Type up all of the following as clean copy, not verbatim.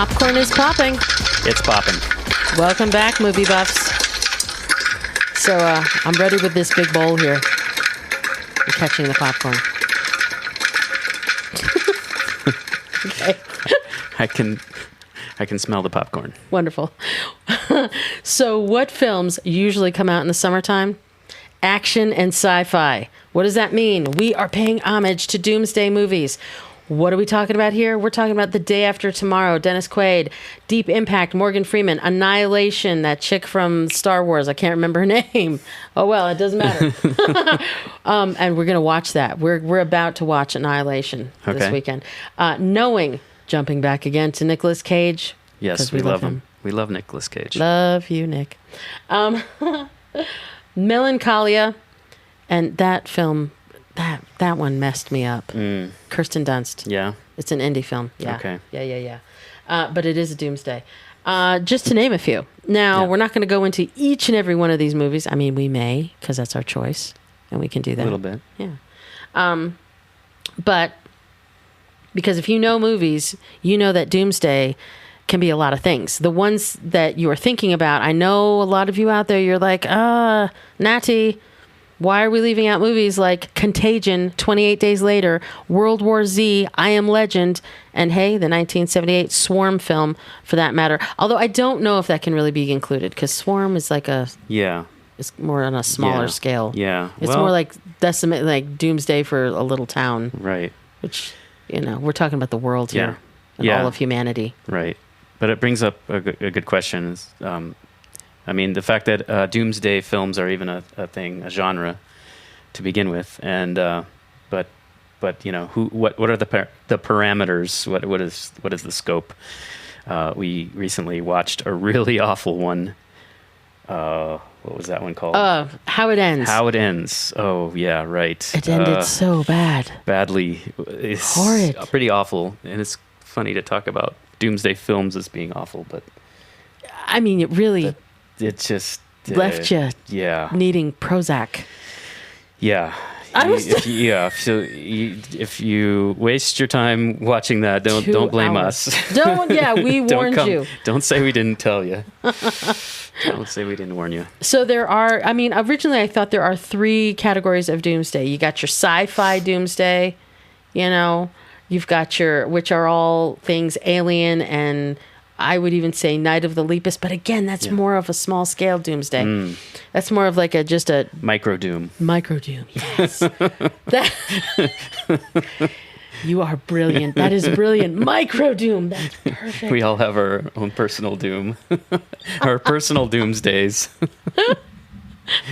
Popcorn is popping. It's popping. Welcome back, movie buffs. So I'm ready with this big bowl here. I'm catching the popcorn. Okay. I can smell the popcorn. Wonderful. So what films usually come out in the summertime? Action and sci-fi. What does that mean? We are paying homage to doomsday movies. What are we talking about here? We're talking about The Day After Tomorrow, Dennis Quaid, Deep Impact, Morgan Freeman, Annihilation, that chick from Star Wars. I can't remember her name. Oh, well, it doesn't matter. And we're going to watch that. We're about to watch Annihilation this weekend. Knowing, jumping back again to Nicolas Cage. Yes, we love him. We love Nicolas Cage. Love you, Nick. Melancholia, and that film... That one messed me up. Kirsten Dunst. Yeah. It's an indie film. Yeah. Okay. Yeah. But it is a doomsday. Just to name a few. Now, we're not going to go into each and every one of these movies. I mean, we may, because that's our choice, and we can do that. A little bit. Yeah. But because if you know movies, you know that doomsday can be a lot of things. The ones that you are thinking about, I know a lot of you out there, you're like, Natty, why are we leaving out movies like Contagion, 28 Days Later, World War Z, I Am Legend, and hey, the 1978 Swarm film, for that matter. Although I don't know if that can really be included, because Swarm is like it's more on a smaller scale. Yeah. It's more like doomsday for a little town. Right. Which, we're talking about the world here. And all of humanity. Right. But it brings up a good question. I mean, the fact that doomsday films are even a thing, a genre, to begin with, and but what are the parameters? What is the scope? We recently watched a really awful one. What was that one called? How It Ends. How It Ends. Oh yeah, right. It ended so bad. Badly. It's horrid. Pretty awful, and it's funny to talk about doomsday films as being awful, but I mean, it really. It just left you needing Prozac. Yeah. If you waste your time watching that, don't blame us. We warned you. Don't say we didn't tell you. Don't say we didn't warn you. So there are, originally I thought there are 3 categories of doomsday. You got your sci-fi doomsday, you've got which are all things alien, and I would even say Night of the Lepus, but again, that's more of a small scale doomsday. That's more of like just a micro doom. Micro doom, yes. You are brilliant. That is brilliant. Micro doom. That's perfect. We all have our own personal doom, our personal doomsdays.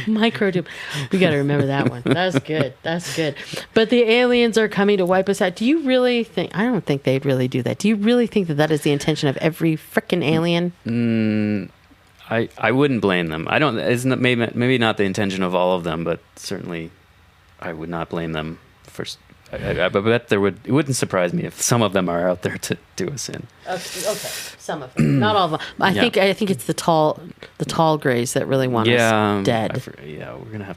Micro doom. We got to remember that one. That's good. But the aliens are coming to wipe us out. Do you really think? I don't think they'd really do that. Do you really think that is the intention of every frickin' alien? I wouldn't blame them. I don't. Isn't maybe not the intention of all of them, but certainly, I would not blame them for. I bet it wouldn't surprise me if some of them are out there to do us in. Okay, some of them, not all of them. I think it's the tall grays that really want us dead. We're gonna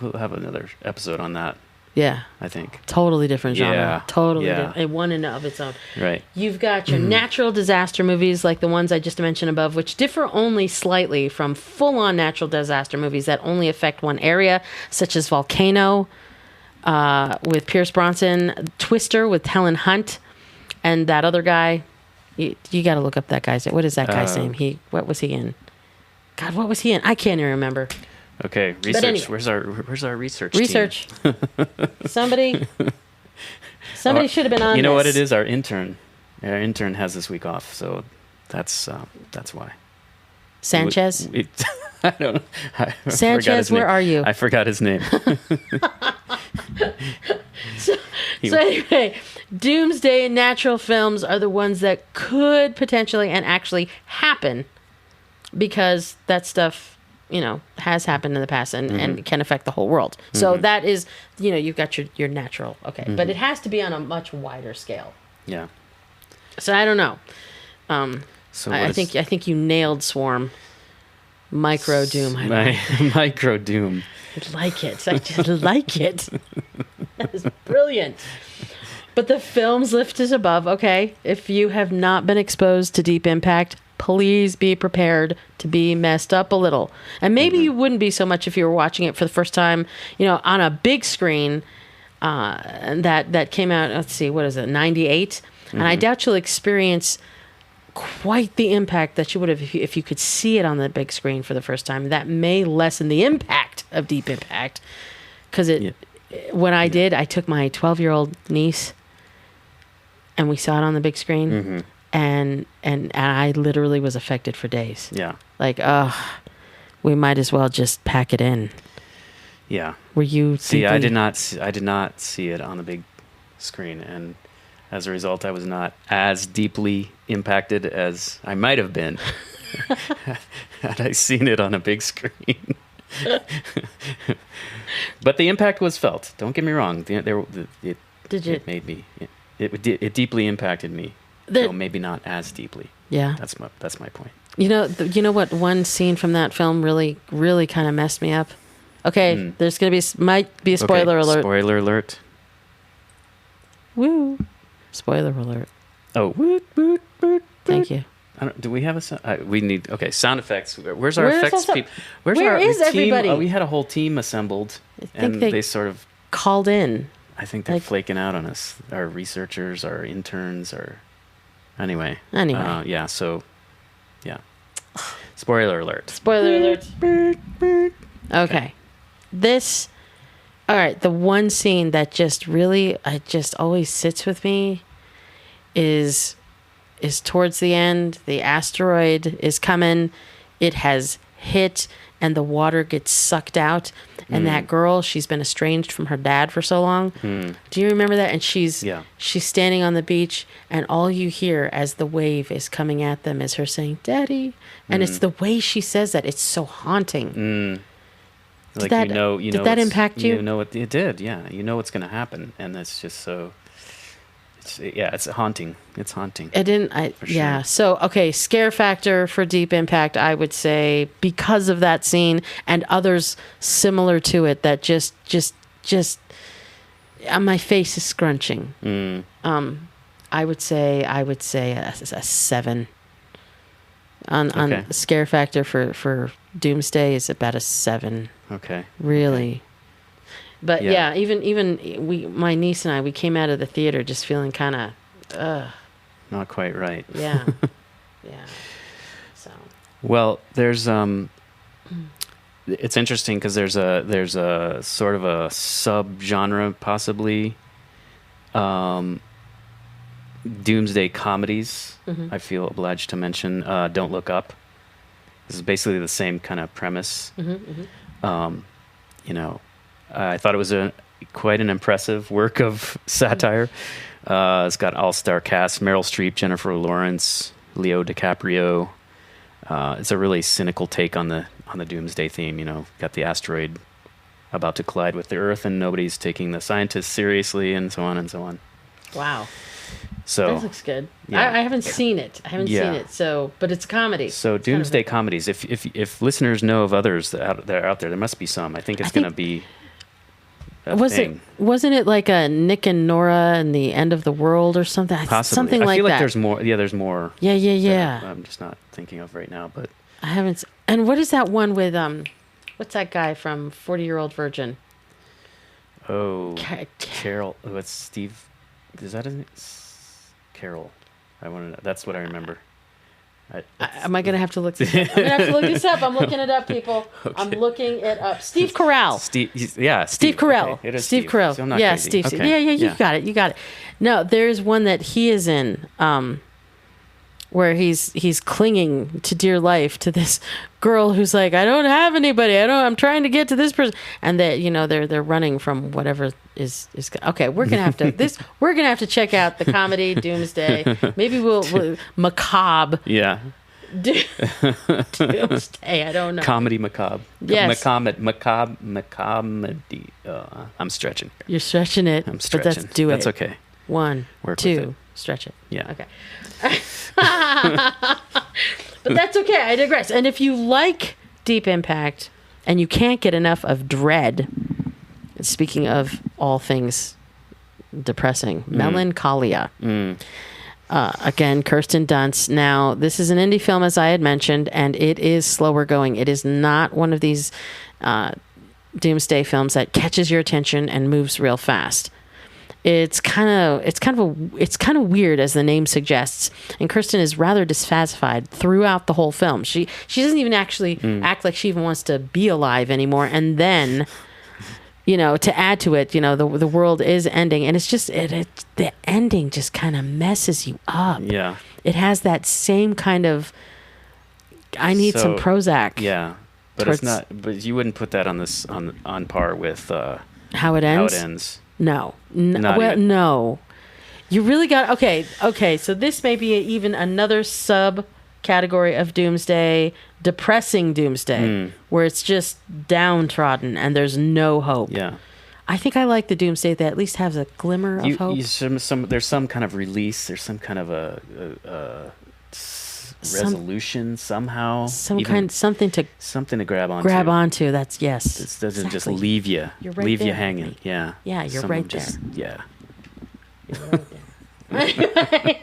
we'll have another episode on that. Yeah, I think totally different genre. Yeah. Totally different. And one in of its own. Right. You've got your natural disaster movies like the ones I just mentioned above, which differ only slightly from full-on natural disaster movies that only affect one area, such as Volcano. With Pierce Brosnan, Twister with Helen Hunt, and that other guy. You got to look up that guy's name. What is that guy's name? What was he in? God, what was he in? I can't even remember. Okay, research. Anyway, where's our research? Research. Team? Somebody should have been on. You know this. what it is? Our intern has this week off, so that's why. Sanchez. I don't know. Sanchez, where are you? I forgot his name. So anyway, doomsday and natural films are the ones that could potentially and actually happen because that stuff, has happened in the past and can affect the whole world. So that is, you've got your natural, but it has to be on a much wider scale. Yeah. So I don't know. So I think you nailed Swarm. Micro doom. Micro doom. I like it. I just like it. That is brilliant. But the film's lift is above. Okay, if you have not been exposed to Deep Impact, please be prepared to be messed up a little. And maybe you wouldn't be so much if you were watching it for the first time, on a big screen. And that came out. Let's see, what is it? 98. And I doubt you'll experience quite the impact that you would have if you could see it on the big screen for the first time. That may lessen the impact of Deep Impact, because when I did, I took my 12-year-old niece and we saw it on the big screen, and I literally was affected for days. Yeah. Like, we might as well just pack it in. Yeah. Were you? See, I did not see it on the big screen, and as a result, I was not as deeply impacted as I might have been had I seen it on a big screen. But the impact was felt. Don't get me wrong. It made me. It deeply impacted me. Though maybe not as deeply. Yeah. That's my point. You know what? One scene from that film really, really kind of messed me up. Okay, there's gonna might be a spoiler alert. Spoiler alert. Woo! Spoiler alert. Oh, woot, woot, woot, Thank you. Do we have we need sound effects. Where's our effects people? Where is everybody? We had a whole team assembled, and they sort of called in. I think they're flaking out on us. Our researchers, our interns, anyway. Yeah. So, yeah. Spoiler alert. Spoiler alert. Okay. All right. The one scene that just always sits with me is towards the end. The asteroid is coming. It has hit, and the water gets sucked out. And that girl, she's been estranged from her dad for so long. Do you remember that? And she's standing on the beach, and all you hear as the wave is coming at them is her saying, "Daddy." And it's the way she says that. It's so haunting. Like, did that impact you? You know it did, yeah. You know what's going to happen, and it's just so. It's haunting. It's haunting. Sure. So, okay, scare factor for Deep Impact, I would say, because of that scene and others similar to it, that just my face is scrunching. I would say a 7. On scare factor for Doomsday is about a 7. Okay. Really. Okay. But even my niece and I, we came out of the theater just feeling kind of, not quite right. Yeah. Yeah. So. Well, there's it's interesting because there's a sort of a subgenre possibly, doomsday comedies. I feel obliged to mention Don't Look Up. This is basically the same kind of premise. I thought it was quite an impressive work of satire. It's got all-star cast: Meryl Streep, Jennifer Lawrence, Leo DiCaprio. It's a really cynical take on the doomsday theme. Got the asteroid about to collide with the Earth, and nobody's taking the scientists seriously, and so on and so on. Wow. So that looks good. Yeah. I haven't seen it. So, but it's comedy. So doomsday comedies. If listeners know of others that are out there, there must be some. I think it's going to be. Wasn't it like a Nick and Nora and the End of the World or something? Possibly. Something like that. I feel like there's more. Yeah, there's more. Yeah. I'm just not thinking of right now, but I haven't. And what is that one with what's that guy from 40-Year-Old Virgin? Oh, Carol. Oh, it's Steve. Is that his name? Carol. I want to know. That's what I remember. Am I going to have to look this up? I'm going to have to look this up. I'm looking it up, people. Okay. I'm looking it up. Steve Carell. Steve Carell. Okay. It is Steve Carell. So I'm not crazy. Steve. Okay. Yeah, you got it. No, there's one that he is in where he's clinging to dear life to this girl who's like, I don't have anybody. I'm trying to get to this person. And that, they're running from whatever is okay. We're going to have to check out the comedy Doomsday. Maybe we'll macabre. Yeah. Doomsday. I don't know. Comedy macabre. Yes. Macabre. I'm stretching. You're stretching it. I'm stretching. But do it. That's okay. 1, 2, stretch it. Yeah. Okay. But that's okay. I digress. And if you like Deep Impact and you can't get enough of Dread, speaking of all things depressing. Melancholia. Again, Kirsten Dunst. Now, this is an indie film, as I had mentioned, and it is slower going. It is not one of these doomsday films that catches your attention and moves real fast. It's kind of weird, as the name suggests. And Kirsten is rather dissatisfied throughout the whole film. She doesn't even actually act like she even wants to be alive anymore. And then, to add to it, the world is ending, and it's just the ending just kind of messes you up. Yeah. It has that same kind of I need some Prozac. Yeah. But it's not. But you wouldn't put that on par with how it ends. How it ends. No. No. You really got okay. So this may be even another subcategory of doomsday, depressing doomsday, where it's just downtrodden and there's no hope. Yeah. I think I like the doomsday that at least has a glimmer of hope. There's some kind of release. There's some kind of a resolution somehow. Something to grab onto. That's yes. It doesn't just leave you. You're right leave there. you hanging. Yeah. Yeah, you're right there. Yeah. You're right there.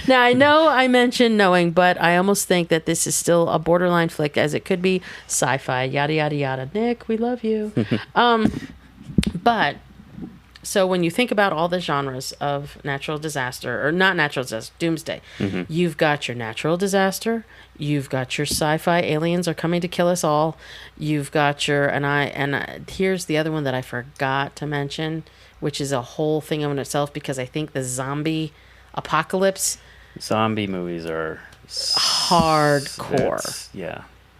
Now, I know I mentioned knowing, but I almost think that this is still a borderline flick, as it could be sci-fi, yada, yada, yada. Nick, we love you. But, so when you think about all the genres of natural disaster, or not natural disaster, doomsday, you've got your natural disaster, you've got your sci-fi, aliens are coming to kill us all, you've got your, here's the other one that I forgot to mention, which is a whole thing in itself, because I think the zombie apocalypse. Zombie movies are hardcore.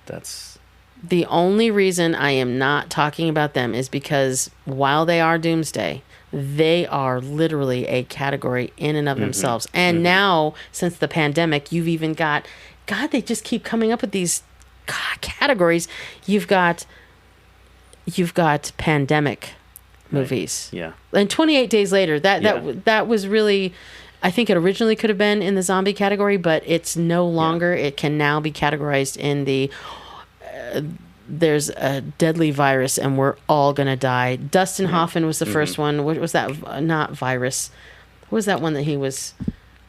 That's the only reason I am not talking about them is because while they are doomsday, they are literally a category in and of themselves. And now, since the pandemic, you've even got, God, they just keep coming up with these categories. You've got pandemic movies. Yeah. And 28 Days Later, that was really, I think it originally could have been in the zombie category, but it's no longer. It can now be categorized in the there's a deadly virus and we're all gonna die. Dustin Hoffman was the first one. What was that? Not virus. What was that one that he was?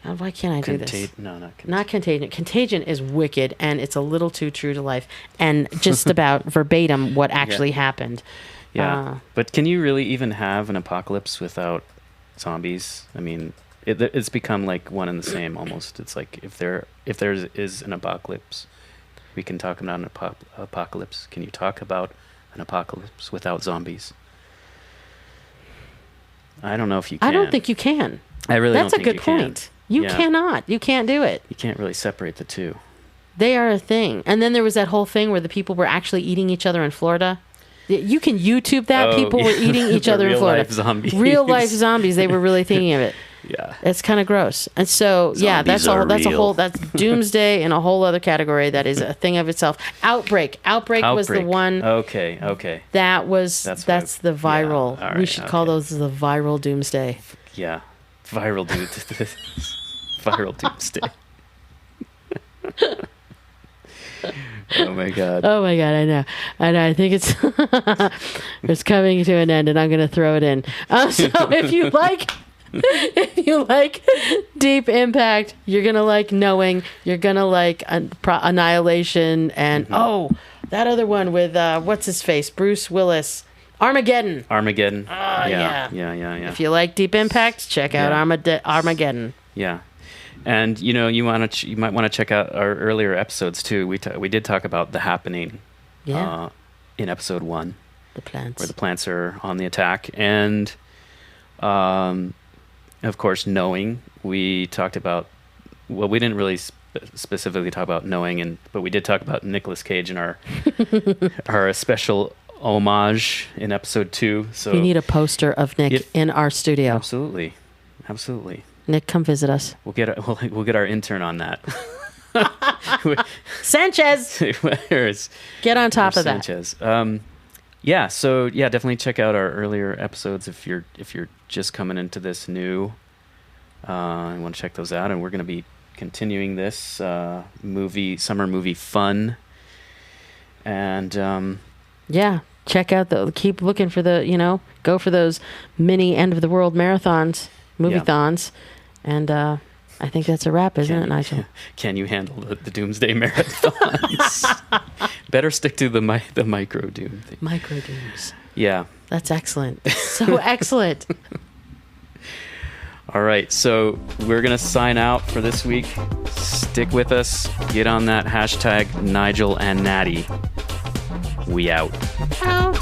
Why can't I do this? No, not Contagion. Contagion is wicked, and it's a little too true to life, and just about verbatim what actually happened. Yeah, but can you really even have an apocalypse without zombies? I mean, it's become like one and the same almost. It's like if there is an apocalypse, we can talk about an apocalypse. Can you talk about an apocalypse without zombies? I don't know if you can. I don't think you can. I really don't think you can. That's a good point. You cannot. You can't do it. You can't really separate the two. They are a thing. And then there was that whole thing where the people were actually eating each other in Florida. You can YouTube that. People were eating each other in Florida. Real life zombies. Real life zombies. They were really thinking of it. Yeah. It's kind of gross. And so, that's doomsday in a whole other category that is a thing of itself. Outbreak was the one. Okay. That's the viral. Yeah. Right, we should call those the viral doomsday. Yeah. Viral doomsday. Oh my god, I know. I think it's it's coming to an end, and I'm going to throw it in. So if you like Deep Impact, you're going to like Knowing, you're going to like Annihilation, and that other one with what's his face, Bruce Willis, Armageddon. Yeah. If you like Deep Impact, check out Armageddon. Yeah. And you might want to check out our earlier episodes too. We did talk about The Happening, in episode 1, the plants, where the plants are on the attack, and of course Knowing. We talked about, well, we didn't really specifically talk about Knowing, but we did talk about Nicolas Cage in our special homage in episode 2. So we need a poster of Nick in our studio. Absolutely. Nick, come visit us. We'll get our intern on that. Sanchez. Get on top of Sanchez. So definitely check out our earlier episodes if you're just coming into this new. I want to check those out, and we're going to be continuing this summer movie fun. And check out keep looking for go for those mini end of the world marathons, movie-thons. And I think that's a wrap, isn't it, Nigel? Can you handle the Doomsday marathons? Better stick to the micro Doom thing. Micro Dooms. Yeah. That's excellent. So excellent. All right, so we're going to sign out for this week. Stick with us. Get on that hashtag Nigel and Natty. We out. Out.